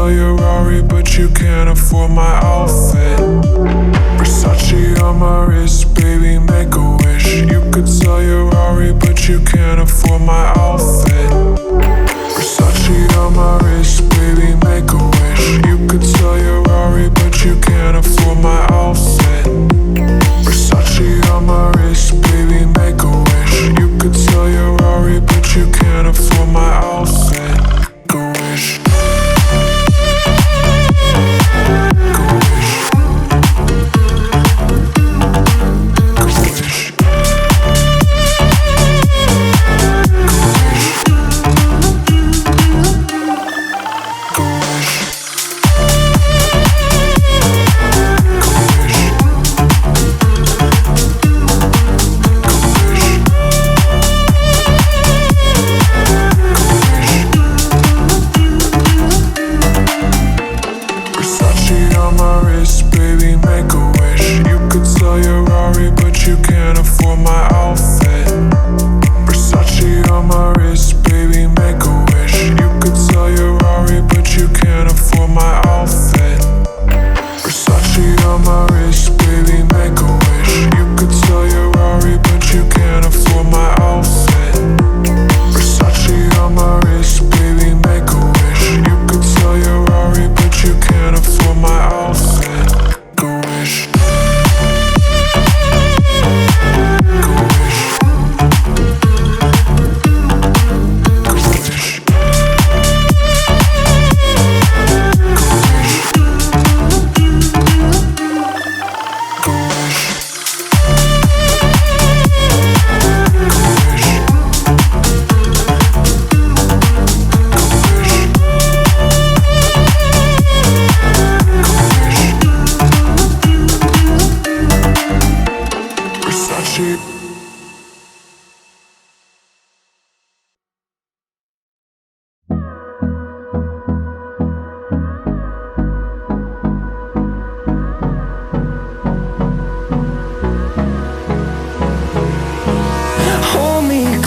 sell your Rari, but you can't afford my outfit. Versace on my wrist, baby, make a wish. You could sell your Rari, but you can't afford my outfit. Versace on my wrist, baby, make a wish. You could sell your Rari, but you can't afford my outfit. Versace on my wrist, baby, make a wish. You could sell your Rari, but you can't afford my outfit. Go wish. Go wish. Go wish. Go wish.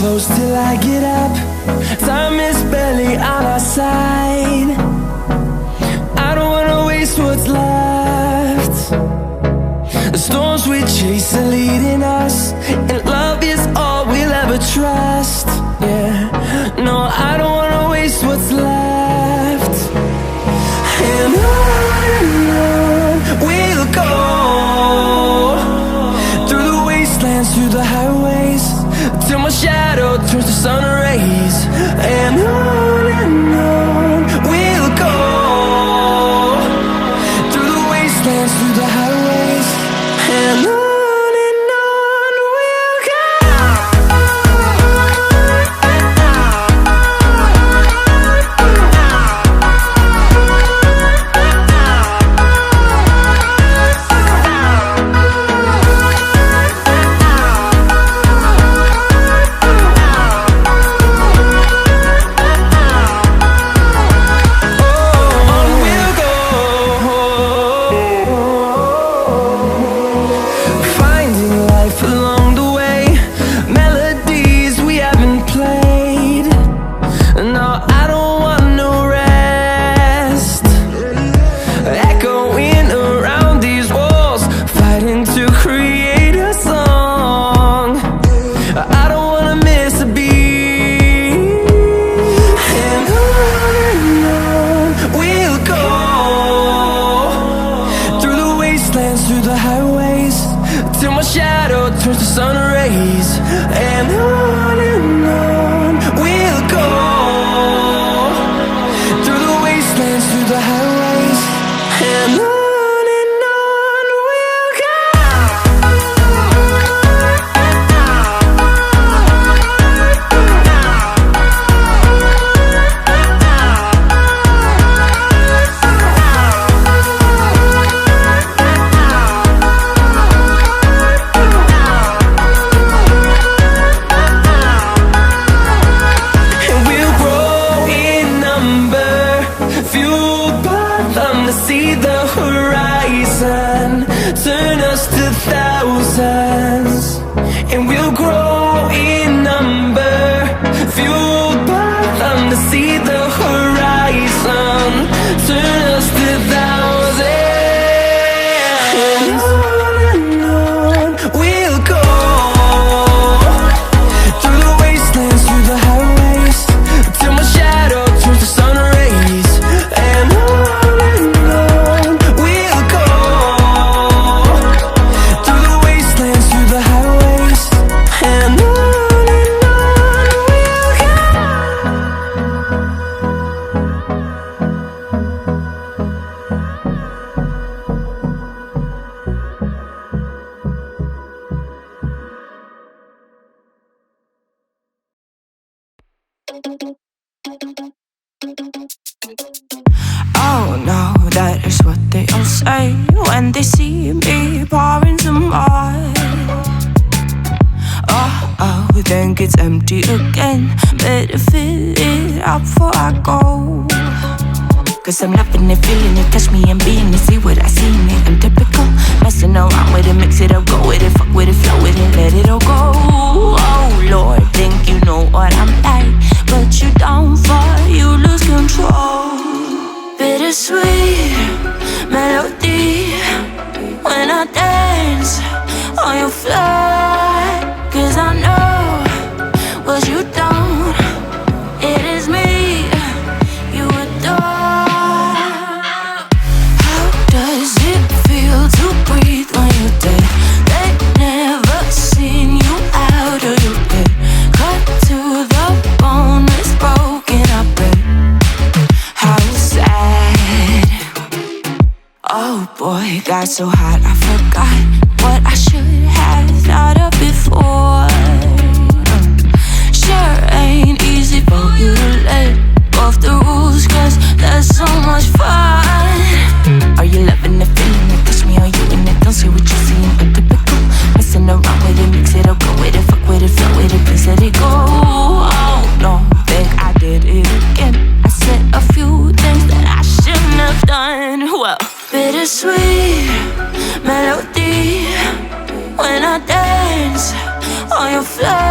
Close till I get up. Time is barely on our side. I don't wanna waste what's left. The storms we chase are leading us, and love is all we'll ever trust. Yeah, no, I don't wanna waste what's left. And on we'll go, through the wastelands, through the highways, till my shadow turns to sun rays. And on we'll go, through the wastelands, through the highways, and on we'll go. See the horizon turn they all say when they see me pouring some more. Oh, then gets empty again. Better fill it up before I go. Cause I'm loving it, feeling it, touch me and being it. See what I see in it, I'm typical. Messing around with it, mix it up, go with it. Fuck with it, flow with it, let it all go. Oh Lord, think you know what I'm like, but you don't fall, you lose control. Bittersweet melody when I dance on your floor. Cause I know what you don't, it is me you adore. How does it feel to breathe when you're dead? They never seen you out of your head. Cut to the bone, it's broken up red. How sad. Oh boy, got so hot I forgot what I should have thought of before. Sure ain't easy for you to let go of the rules, cause that's so much fun. Are you loving it, feeling it, touch me, are you in it? Don't say what you're seeing, untypical. Messing around with it, mix it up, go with it, fuck with it, flow with it, please let it go. Oh no, think I did it again. I said a few things that I shouldn't have done. Well, bittersweet melody when I dance on your floor.